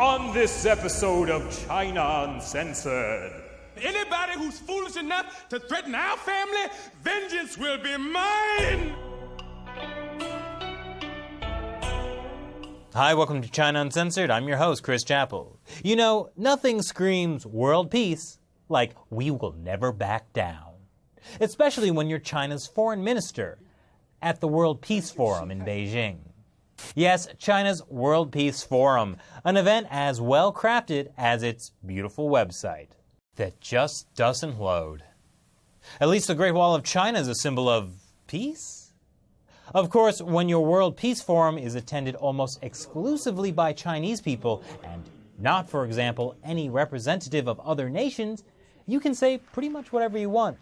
On this episode of China Uncensored. Anybody who's foolish enough to threaten our family, vengeance will be mine! Hi, welcome to China Uncensored. I'm your host, Chris Chappell. You know, nothing screams world peace like we will never back down. Especially when you're China's foreign minister at the World Peace Forum in Beijing. Yes, China's World Peace Forum, an event as well crafted as its beautiful website that just doesn't load. At least the Great Wall of China is a symbol of peace? Of course, when your World Peace Forum is attended almost exclusively by Chinese people, and not, for example, any representative of other nations, you can say pretty much whatever you want.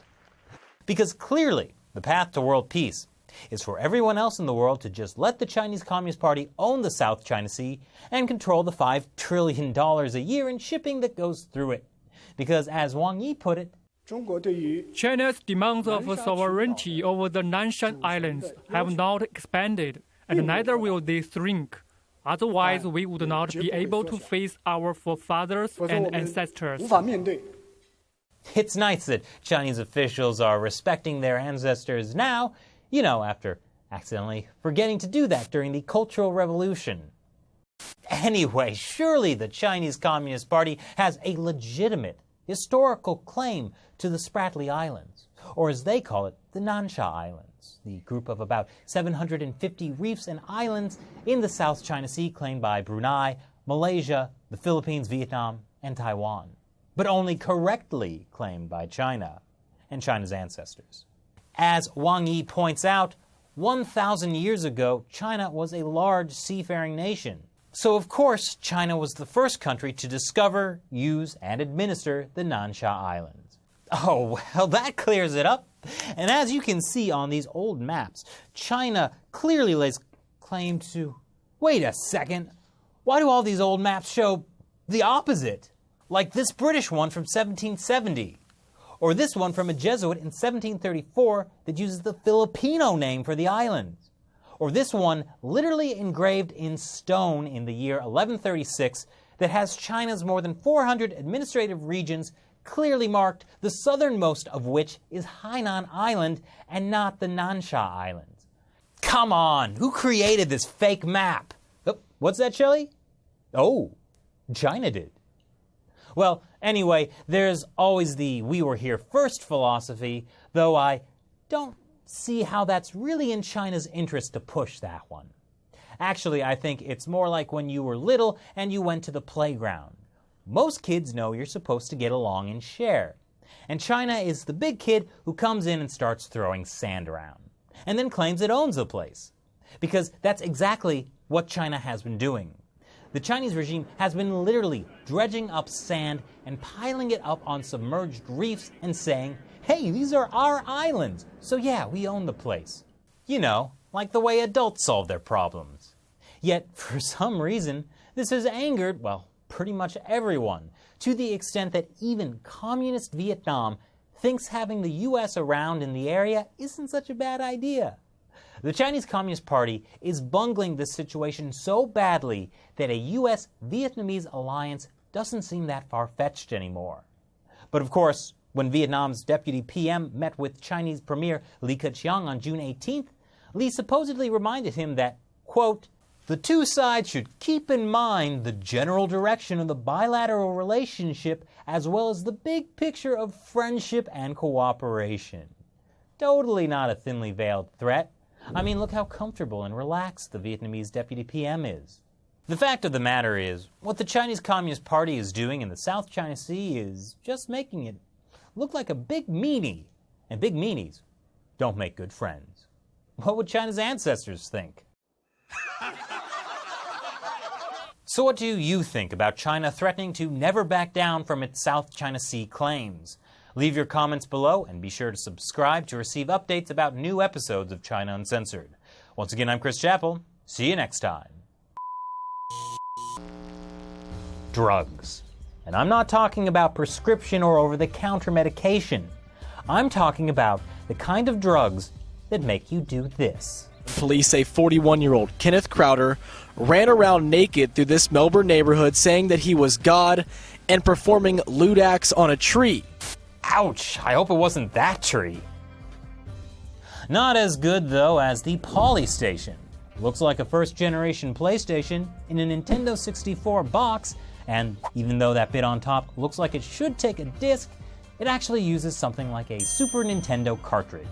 Because clearly, the path to world peace is for everyone else in the world to just let the Chinese Communist Party own the South China Sea and control the $5 trillion a year in shipping that goes through it. Because as Wang Yi put it, China's demands of sovereignty over the Nanshan Islands have not expanded, and neither will they shrink. Otherwise, we would not be able to face our forefathers and ancestors. It's nice that Chinese officials are respecting their ancestors now, you know, after accidentally forgetting to do that during the Cultural Revolution. Anyway, surely the Chinese Communist Party has a legitimate historical claim to the Spratly Islands, or as they call it, the Nansha Islands, the group of about 750 reefs and islands in the South China Sea claimed by Brunei, Malaysia, the Philippines, Vietnam, and Taiwan, but only correctly claimed by China and China's ancestors. As Wang Yi points out, 1,000 years ago, China was a large seafaring nation. So, of course, China was the first country to discover, use, and administer the Nansha Islands. Oh, well, that clears it up. And as you can see on these old maps, China clearly lays claim to... Wait a second. Why do all these old maps show the opposite? Like this British one from 1770. Or this one from a Jesuit in 1734 that uses the Filipino name for the islands. Or this one literally engraved in stone in the year 1136 that has China's more than 400 administrative regions clearly marked, the southernmost of which is Hainan Island and not the Nansha Islands. Come on, who created this fake map? Oh, what's that, Shelley? Oh, China did. Well, anyway, there's always the we were here first philosophy, though I don't see how that's really in China's interest to push that one. Actually, I think it's more like when you were little and you went to the playground. Most kids know you're supposed to get along and share. And China is the big kid who comes in and starts throwing sand around, and then claims it owns the place. Because that's exactly what China has been doing. The Chinese regime has been literally dredging up sand and piling it up on submerged reefs and saying, hey, these are our islands, so yeah, we own the place. You know, like the way adults solve their problems. Yet, for some reason, this has angered, well, pretty much everyone, to the extent that even communist Vietnam thinks having the U.S. around in the area isn't such a bad idea. The Chinese Communist Party is bungling this situation so badly that a U.S.-Vietnamese alliance doesn't seem that far-fetched anymore. But of course, when Vietnam's deputy PM met with Chinese Premier Li Keqiang on June 18th, Li supposedly reminded him that, quote, the two sides should keep in mind the general direction of the bilateral relationship as well as the big picture of friendship and cooperation. Totally not a thinly veiled threat. I mean, look how comfortable and relaxed the Vietnamese deputy PM is. The fact of the matter is, what the Chinese Communist Party is doing in the South China Sea is just making it look like a big meanie. And big meanies don't make good friends. What would China's ancestors think? So what do you think about China threatening to never back down from its South China Sea claims? Leave your comments below and be sure to subscribe to receive updates about new episodes of China Uncensored. Once again, I'm Chris Chappell. See you next time. Drugs. And I'm not talking about prescription or over-the-counter medication. I'm talking about the kind of drugs that make you do this. Police say 41-year-old Kenneth Crowder ran around naked through this Melbourne neighborhood saying that he was God and performing lewd acts on a tree. Ouch, I hope it wasn't that tree. Not as good though as the Polystation. Looks like a first-generation PlayStation in a Nintendo 64 box, and even though that bit on top looks like it should take a disc, it actually uses something like a Super Nintendo cartridge.